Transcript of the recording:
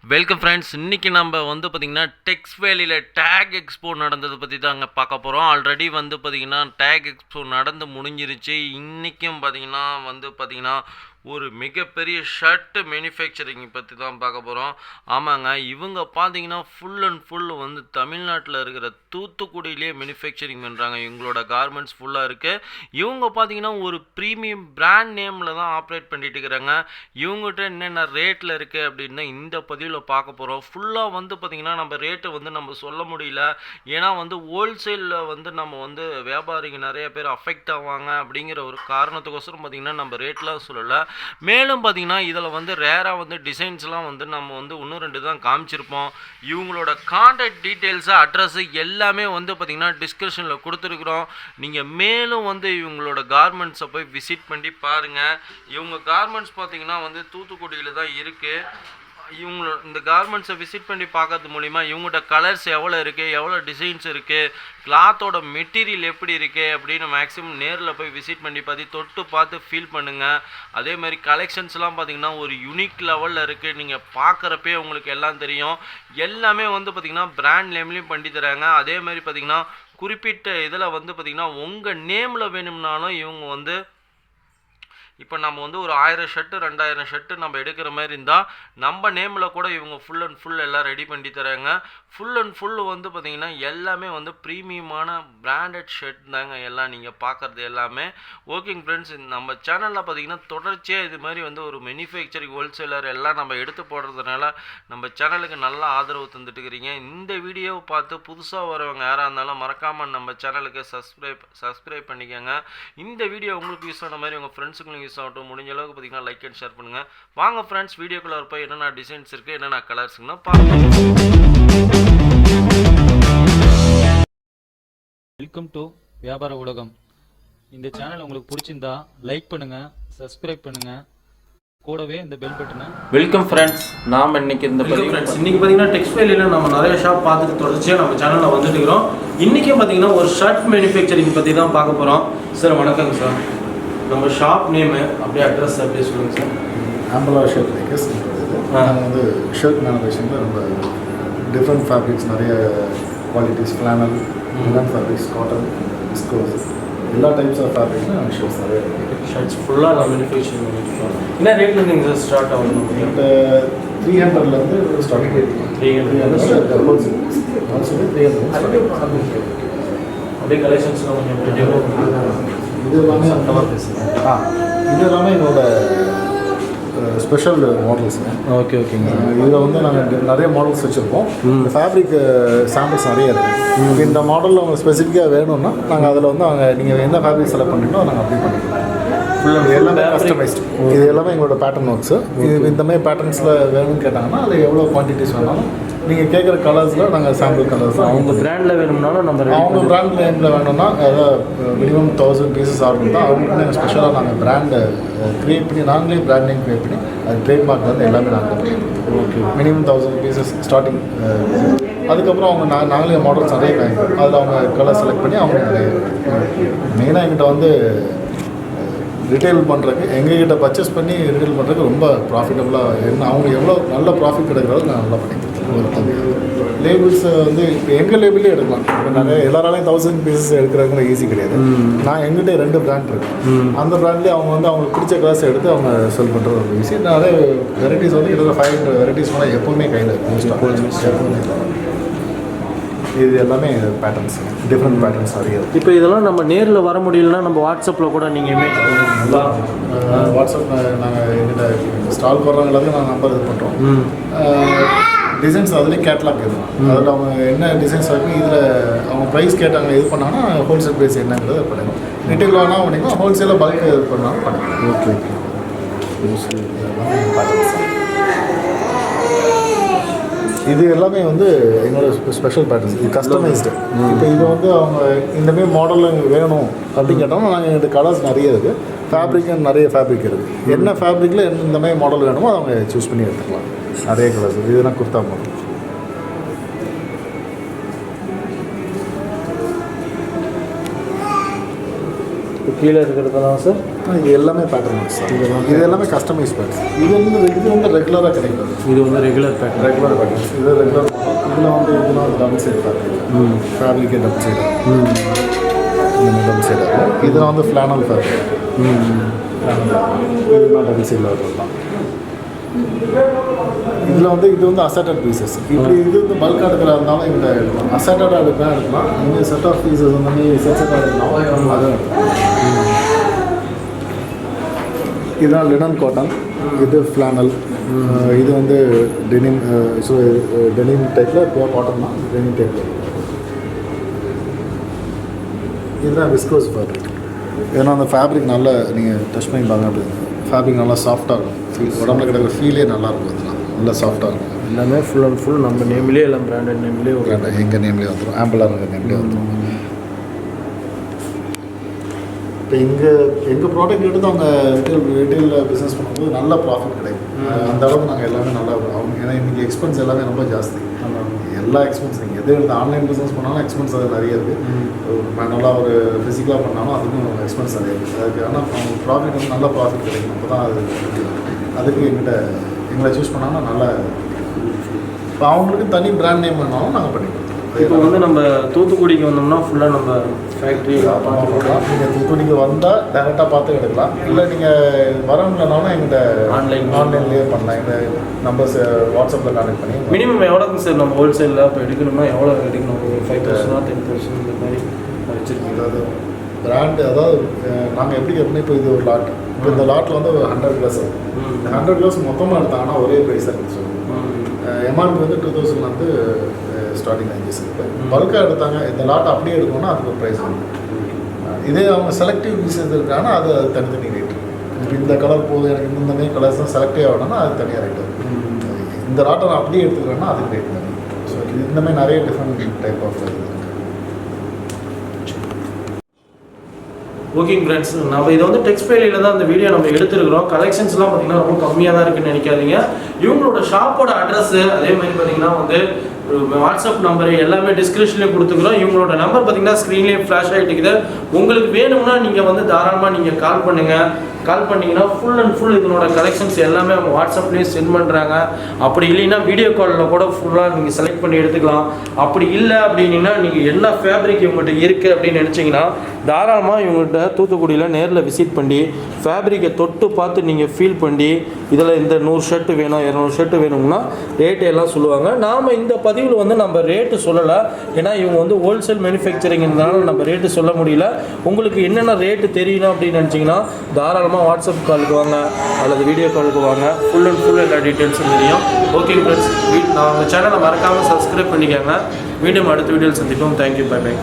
Welcome friends. இன்றைக்கி நம்ம வந்து பார்த்திங்கன்னா டெக்ஸ் வேலியில் டேக் எக்ஸ்போ நடந்ததை பற்றி தாங்க பார்க்க போகிறோம். ஆல்ரெடி வந்து பார்த்திங்கன்னா டேக் எக்ஸ்போ நடந்து முடிஞ்சிருச்சு. இன்றைக்கும் பார்த்திங்கன்னா ஒரு மிகப்பெரிய ஷர்ட்டு மேனுஃபேக்சரிங் பற்றி தான் பார்க்க போகிறோம். ஆமாங்க, இவங்க பார்த்தீங்கன்னா ஃபுல் அண்ட் ஃபுல் வந்து தமிழ்நாட்டில் இருக்கிற தூத்துக்குடியிலே மேனுஃபேக்சரிங் பண்ணுறாங்க. இவங்களோட கார்மெண்ட்ஸ் ஃபுல்லாக இருக்குது. இவங்க பார்த்தீங்கன்னா ஒரு ப்ரீமியம் பிராண்ட் நேமில் தான் ஆப்ரேட் பண்ணிட்டு இருக்கிறாங்க. இவங்ககிட்ட என்னென்ன ரேட்டில் இருக்குது அப்படின்னு இந்த பதிவில் பார்க்க போகிறோம். ஃபுல்லாக வந்து பார்த்திங்கன்னா நம்ம ரேட்டை வந்து நம்ம சொல்ல முடியல. ஏன்னா வந்து ஹோல்சேலில் வந்து நம்ம வந்து வியாபாரிங்க நிறைய பேர் அஃபெக்ட் ஆவாங்க அப்படிங்கிற ஒரு காரணத்துக்கோசரம் பார்த்திங்கன்னா நம்ம ரேட்லாம் சொல்லலை. மேலும் பார்த்திங்கன்னா இதில் வந்து ரேராக வந்து டிசைன்ஸ்லாம் வந்து நம்ம வந்து ஒன்று ரெண்டு தான் காமிச்சிருப்போம். இவங்களோட கான்டாக்ட் டீட்டெயில்ஸு அட்ரஸு எல்லாமே வந்து பார்த்திங்கன்னா டிஸ்கிரிப்ஷனில் கொடுத்துருக்குறோம். நீங்கள் மேலும் வந்து இவங்களோட கார்மெண்ட்ஸை போய் விசிட் பண்ணி பாருங்கள். இவங்க கார்மெண்ட்ஸ் பார்த்திங்கன்னா வந்து தூத்துக்குடியில் தான் இருக்குது. இவங்களோட இந்த கார்மெண்ட்ஸை விசிட் பண்ணி பார்க்கறது மூலிமா இவங்கள்ட்ட கலர்ஸ் எவ்வளோ இருக்குது, எவ்வளோ டிசைன்ஸ் இருக்குது, கிளாத்தோட மெட்டீரியல் எப்படி இருக்குது அப்படின்னு மேக்ஸிமம் நேரில் போய் விசிட் பண்ணி தொட்டு பார்த்து ஃபீல் பண்ணுங்கள். அதே மாதிரி கலெக்ஷன்ஸ்லாம் பார்த்திங்கன்னா ஒரு யூனிக் லெவலில் இருக்குது. நீங்கள் பார்க்குறப்பே உங்களுக்கு எல்லாம் தெரியும். எல்லாமே வந்து பார்த்திங்கன்னா பிராண்ட் நேம்லேயும் பண்ணி தராங்க. அதே மாதிரி பார்த்திங்கன்னா குறிப்பிட்ட இதில் வந்து பார்த்திங்கன்னா உங்கள் நேமில் வேணும்னாலும் இவங்க வந்து இப்போ நம்ம வந்து ஒரு 1000 ஷர்ட்டு 2000 ஷர்ட்டு நம்ம எடுக்கிற மாதிரி இருந்தால் நம்ம நேமில் கூட இவங்க ஃபுல் அண்ட் ஃபுல் எல்லாம் ரெடி பண்ணி தராங்க. ஃபுல் அண்ட் ஃபுல் வந்து பார்த்திங்கன்னா எல்லாமே வந்து ப்ரீமியமான பிராண்டட் ஷர்ட் தாங்க எல்லாம் நீங்கள் பார்க்குறது எல்லாமே. ஓகேங்க ஃப்ரெண்ட்ஸ், நம்ம சேனலில் பார்த்திங்கன்னா தொடர்ச்சியாக இது மாதிரி வந்து ஒரு மேனுஃபேக்சரிங் ஹோல்சேலர் எல்லாம் நம்ம எடுத்து போடுறதுனால நம்ம சேனலுக்கு நல்லா ஆதரவு தந்துட்டுக்கிறீங்க. இந்த வீடியோவை பார்த்து புதுசாக வரவங்க யாராக இருந்தாலும் மறக்காமல் நம்ம சேனலுக்கு சப்ஸ்கிரைப் பண்ணிக்கோங்க. இந்த வீடியோ உங்களுக்கு யூஸ் ஆன மாதிரி உங்கள் ஃப்ரெண்ட்ஸுக்கு யூஸ் ஆகட்டும். முடிஞ்ச அளவுக்கு பார்த்தீங்கன்னா லைக் அண்ட் ஷேர் பண்ணுங்கள். வாங்க ஃப்ரெண்ட்ஸ், வீடியோக்குள்ள இருப்போம். என்னென்ன டிசைன்ஸ் இருக்குது, என்னென்ன கலர்ஸ்னா பாருங்கள். வெல்கம் டு வியாபார உலகம். இந்த சேனல் உங்களுக்கு பிடிச்சிருந்தா லைக் பண்ணுங்க, சப்ஸ்கிரைப் பண்ணுங்க, கூடவே இந்த பெல் பட்டனை. வெல்கம் ஃப்ரெண்ட்ஸ், நாம் இன்னைக்கு பார்த்தீங்கன்னா டெக்ஸ்டைலில் நம்ம நிறைய ஷாப் பார்த்துட்டு தொடர்ச்சியாக நம்ம சேனலில் வந்துட்டு இருக்கிறோம். இன்றைக்கி பார்த்தீங்கன்னா ஒரு ஷர்ட் மேனுஃபேக்சரிங் பற்றி தான் பார்க்க போகிறோம். சார் வணக்கங்க சார். நம்ம ஷாப் நேமு அப்படியே அட்ரஸ் அப்படியே சொல்லுங்கள் சார். ஆம்பலார் shirt makers. நாங்கள் வந்து ஷர்ட் மேனுஃபேக்சரிங்கில் ரொம்ப டிஃப்ரெண்ட் ஃபேப்ரிக்ஸ், நிறைய qualities, flannel, linen fabrics, cotton, viscose, எல்லா டைப்ஸ் ஆஃப் ஃபேப்ரிக்ஸில் நாங்கள் ஷர்ட்ஸ் நிறைய ஷர்ட்ஸ் ஃபுல்லாக நான் மேனுஃபேக்சரிங் பண்ணிட்டுருக்கோம். என்ன ரேட்டில் இருந்தீங்க சார் ஸ்டார்ட் ஆகும்? இப்போ 300லேருந்து ஸ்டார்டிங் ரேட் 300 ஹோல்சேல் 300 அப்படியே கலெக்ஷன்ஸ்லாம் கொஞ்சம் இது எல்லாமே இது எல்லாமே எங்களோட ஸ்பெஷல் மாடல்ஸுங்க. ஓகேங்க. இதில் வந்து நாங்கள் நிறைய மாடல்ஸ் வச்சுருப்போம். இந்த ஃபேப்ரிக் சாம்பிள்ஸ் நிறைய இருக்குது. இந்த மாடலில் உங்களுக்கு ஸ்பெசிஃபிக்காக வேணும்னா நாங்கள் அதில் வந்து நீங்கள் என்ன ஃபேப்ரிக் செலக்ட் பண்ணிட்டோ நாங்கள் அப்படி பண்ணிக்கலாம். ஃபுல்லாக எல்லாமே கஸ்டமைஸ்டு. இது எல்லாமே எங்களோட பேட்டர்ன் ஒர்க்ஸு. இது இந்த மாதிரி பேட்டர்ன்ஸில் வேணும்னு கேட்டாங்கன்னா அது எவ்வளோ குவான்டிட்டிஸ் வேணாலும் நீங்கள் கேட்குற கலர்ஸில் நாங்கள் சாம்பிள் கலர்ஸ் அவங்க பிராண்டில் வேணும்னாலும் அவங்க பிராண்ட் நேமில் வேணும்னா அதாவது மினிமம் 1000 பீசஸ் ஆகும் தான். அவங்களுக்கு நாங்கள் ஸ்பெஷலாக நாங்கள் பிராண்டை க்ரியேட் பண்ணி நாங்களே பிராண்ட் நேம் க்ரியேட் பண்ணி அது ட்ரேட்மார்க் வந்து எல்லாமே நாங்கள் பண்ணிடுவோம். Okay, minimum 1000 pieces starting. அதுக்கப்புறம் அவங்க நாங்களே மாடல்ஸ் நிறைய வாங்கிப்போம். அதில் அவங்க கலர் செலக்ட் பண்ணி அவங்க நிறைய மெயினாக எங்கிட்ட வந்து ரிட்டைல் பண்ணுறதுக்கு எங்ககிட்ட பர்ச்சேஸ் பண்ணி ரிட்டைல் பண்ணுறதுக்கு ரொம்ப ப்ராஃபிட்டபுளாக என்ன அவங்க எவ்வளோ நல்ல ப்ராஃபிட் கிடைக்கிறதுக்கு நான் நல்லா பண்ணி லேபிள்ஸ் வந்து இப்போ எங்கள் லேபிளே எடுக்கலாம். இப்போ நிறைய எல்லாராலையும் 1000 பீசஸ் எடுக்கிறதுங்கிற ஈஸி கிடையாது. நான் எங்கிட்ட 2 பிராண்ட் இருக்குது. அந்த பிராண்ட்லேயே அவங்க வந்து அவங்களுக்கு பிடிச்ச கிளாஸ் எடுத்து அவங்க செல் பண்ணுறது ரொம்ப ஈஸி. நிறைய வெரைட்டிஸ் வந்து கிட்டத்தட்ட 500 வெரைட்டிஸ் மேலே எப்போவுமே கையில் எப்போவுமே. இது எல்லாமே பேட்டர்ன்ஸ், டிஃப்ரெண்ட் பேட்டர்ன்ஸ் நிறைய. இப்போ இதெல்லாம் நம்ம நேரில் வர முடியலன்னா நம்ம வாட்ஸ்அப்பில் கூட நீங்கள் இமேஜ் நல்லா வாட்ஸ்அப் நாங்கள் எங்கிட்ட ஸ்டால் போடுறவங்க எல்லாத்தையும் நாங்கள் நம்பர் இது பண்ணுறோம். டிசைன்ஸ் அதுலேயே கேட்லாக் இருக்கும். அதில் அவங்க என்ன டிசைன்ஸ் இருக்குது, இதில் அவங்க ப்ரைஸ் கேட்டாங்க இது பண்ணாங்கன்னா ஹோல்சேல் ப்ரைஸ் என்னங்கிறத பண்ணிக்கலாம். ரிட்டெயில் வேணால் பண்ணிக்கலாம், ஹோல்சேலாக பல்க் இது பண்ணாலும் பண்ணிக்கலாம். ஓகே இது எல்லாமே வந்து எங்களோட ஸ்பெஷல் பேட்டர்ன்ஸ். இது கஸ்டமைஸ்டு. இப்போ இது வந்து அவங்க இந்தமாரி மாடலில் வேணும் அப்படின்னு கேட்டாலும் நாங்கள் எங்கள்கிட்ட கலர்ஸ் நிறைய இருக்குது. ஃபேப்ரிக் நிறைய ஃபேப்ரிக் இருக்குது. என்ன ஃபேப்ரிக்கில் இந்த மாதிரி மாடல் வேணுமோ அதை அவங்க சூஸ் பண்ணி எடுத்துக்கலாம். நிறைய கலர்ஸ். இதுனா குர்த்தா மாடல். கீழே இருக்கிறதெல்லாம் சார் இது எல்லாமே பேட்டர்ன் சார். இது எல்லாமே கஸ்டமைஸ் பேட்டர்ன். இது வந்து ரெகுலராக கிடைக்கும். இது வந்து ரெகுலர் பேட்டர்ன். ரெகுலர் பேட்டர்ன் இது ரெகுலர். இதில் வந்து டபுள் சைடு பேட்டர்ன். ஃபேப்ரிக்கே டபுள் சைடு. Double side. இதில் வந்து ஃப்ளானல் ஃபேப்ரிக். இதுதான் டபுள் சைடில் வரலாம். இதில் வந்து இது வந்து அசட்டட் பீசஸ். இப்படி இது வந்து பல்காக எடுக்கிறா இருந்தாலும் இங்கே எடுக்கலாம். அசட்டடாக எடுக்கலாம். இங்கே செட் ஆஃப் பீசஸ் வந்து செட்டாக எடுக்கலாம். அதுவும் எடுக்கலாம். இதுதான் லினன் காட்டன். இது ஃப்ளானல். இது வந்து டெனிம். ஸோ டெனிம் டைப்பில் பியூர் காட்டன் தான். டெனிம் டைப்பில். இதுதான் விஸ்கோஸ் ஃபேப்ரிக். ஏன்னா அந்த ஃபேப்ரிக் நல்லா நீங்கள் டச் பண்ணி பாருங்க. அப்படி ஃபேப்ரிக் நல்லா சாஃப்டாக இருக்கும். உடம்புல கிடைக்கிற ஃபீலே நல்லாயிருக்கும். அதெல்லாம் நல்லா சாஃப்டாக இருக்கும். எல்லாமே ஃபுல் அண்ட் ஃபுல் நம்ம நேம்லேயே எல்லாம் பிராண்டட் நேம்லேயே ஒரு எங்கள் நேம்லேயே வந்துடும். ஆம்பலார் நேம்லேயே வந்துடும். இப்போ எங்கள் ப்ராடக்ட் எடுத்து அவங்க ரீட்டெயிலில் பிஸ்னஸ் பண்ணும்போது நல்ல ப்ராஃபிட் கிடைக்கும். அந்த அளவுக்கு நாங்கள் எல்லாமே நல்லா அவங்க ஏன்னா இன்றைக்கி எக்ஸ்பென்ஸ் எல்லாமே ரொம்ப ஜாஸ்தி. எல்லா எக்ஸ்பென்ஸ் நீங்கள் எது எடுத்து ஆன்லைன் பிஸ்னஸ் பண்ணாலும் எக்ஸ்பென்ஸ் அது நிறைய இருக்குது. நல்லா ஒரு ஃபிசிக்கலாக பண்ணாலும் அதுக்கும் எக்ஸ்பென்ஸ் நிறைய இருக்குது. அதுக்கு ஆனால் அவங்க ப்ராஃபிட் வந்து நல்ல ப்ராஃபிட் கிடைக்கும். அப்போ தான் அதுக்கு எங்களை சூஸ் பண்ணாங்கன்னா நல்லா. இப்போ அவங்களுக்கு தனி பிராண்ட் நேம் வேணாலும் நாங்கள் பண்ணிக்கலாம். இப்போ வந்து நம்ம தூத்துக்குடிக்கு வந்தோம்னா ஃபுல்லாக நம்ம ஃபேக்ட்ரி பார்த்துக்கலாம். நீங்கள் தூத்துக்குடிக்கு வந்தால் டேரெக்டாக பார்த்து எடுக்கலாம். இல்லை நீங்கள் வர முடியலனாலும் எங்கிட்ட ஆன்லைன்லேயே பண்ணலாம். இந்த நம்பர்ஸ் வாட்ஸ்அப்பில் கான்டெக்ட் பண்ணி. மினிமம் எவ்வளோங்க சார் நம்ம ஹோல்சேலில் இப்போ எடுக்கணும்னா எவ்வளோ எடுக்கணும்? 5,000 10,000 இந்த மாதிரி வச்சுருக்கீங்க. அதாவது பிராண்டு அதாவது நாங்கள் எப்படி எப்படின்னா இப்போ இது ஒரு லாட். இப்போ இந்த லாட்டில் வந்து 100 கிளாஸ் ஆகும். இந்த 100 கிளாஸ் மொத்தமாக எடுத்தாங்கன்னா ஒரே ப்ரைஸாக இருக்குது. சொல்லுங்கள் எம்ஆர்பி வந்து 2000 வந்து ஸ்டார்டிங் ரேஞ்சஸ் இருக்குது. பல்காக எடுத்தாங்க இந்த லாட் அப்படியே எடுக்கணும்னா அதுக்கு ஒரு ப்ரைஸ் வந்து இதே அவங்க செலக்டிவ் பீசஸ் இருக்காங்கன்னா அது தனித்தனி ரேட். இப்போ இந்த கலர் போதும் எனக்கு இந்த மாதிரி கலர்ஸ் தான் செலக்டிவ் ஆகணும்னா அது தனியாக ரேட் இருக்குது. இந்த லாட்டை நான் அப்படியே எடுத்துக்கிறேன்னா அதுக்கு ரேட் தனி. ஸோ இந்த மாதிரி நிறைய டிஃப்ரெண்ட் டைப் ஆஃப் இது. ஓகேங்க ஃப்ரெண்ட்ஸ், நம்ம இதை வந்து டெக்ஸ்டைலில் தான் இந்த வீடியோ நம்ம எடுத்துருக்கிறோம். கலெக்ஷன்ஸ்லாம் பார்த்தீங்கன்னா ரொம்ப கம்மியாக தான் இருக்குன்னு நினைக்காதீங்க. இவங்களோட ஷாப்போட அட்ரஸ்ஸு அதே மாதிரி பார்த்தீங்கன்னா வந்து வாட்ஸ்அப் நம்பரு எல்லாமே டிஸ்கிரிப்ஷன்லேயே கொடுத்துக்கிறோம். இவங்களோட நம்பர் பார்த்தீங்கன்னா ஸ்க்ரீன்லேயே ஃப்ளாஷ் ஆகிட்டு இருக்குது. உங்களுக்கு வேணும்னா நீங்கள் வந்து தாராளமாக நீங்கள் கால் பண்ணுங்கள். கால் பண்ணிங்கன்னா ஃபுல் அண்ட் ஃபுல் இதனோட கலெக்ஷன்ஸ் எல்லாமே அவங்க வாட்ஸ்அப்லேயே சென்ட் பண்ணுறாங்க. அப்படி இல்லைன்னா வீடியோ காலில் கூட ஃபுல்லாக நீங்கள் செலக்ட் பண்ணி எடுத்துக்கலாம். அப்படி இல்லை அப்படின்னா நீங்கள் என்ன ஃபேப்ரிக் இவங்கள்ட்ட இருக்குது அப்படின்னு நினச்சிங்கன்னா தாராளமாக இவங்கள்ட்ட தூத்துக்குடியில் நேரில் விசிட் பண்ணி ஃபேப்ரிக்கை தொட்டு பார்த்து நீங்கள் ஃபீல் பண்ணி இதில் இந்த 100 ஷர்ட்டு வேணும் 200 ஷர்ட்டு வேணும்னா ரேட்டு எல்லாம் சொல்லுவாங்க. நாம் இந்த பதிவில் வந்து நம்ம ரேட்டு சொல்லலை. ஏன்னா இவங்க வந்து ஹோல்சேல் மேனுஃபேக்சரிங்கிறதுனால நம்ம ரேட்டு சொல்ல முடியல. உங்களுக்கு என்னென்ன ரேட்டு தெரியணும் அப்படின்னு நினச்சிங்கன்னா தாராளமாக வாட்ஸ்அப் காலுக்கு வாங்க அல்லது வீடியோ காலுக்கு வாங்க. ஃபுல் அண்ட் ஃபுல் எல்லா டீட்டெயில்ஸும் தெரியும். ஓகே ஃப்ரெண்ட்ஸ், நான் உங்கள் சேனலை மறக்காமல் சப்ஸ்கிரைப் பண்ணிக்கோங்க. மீண்டும் அடுத்த வீடியோவில் சந்திப்போம். தேங்க்யூ. Bye by.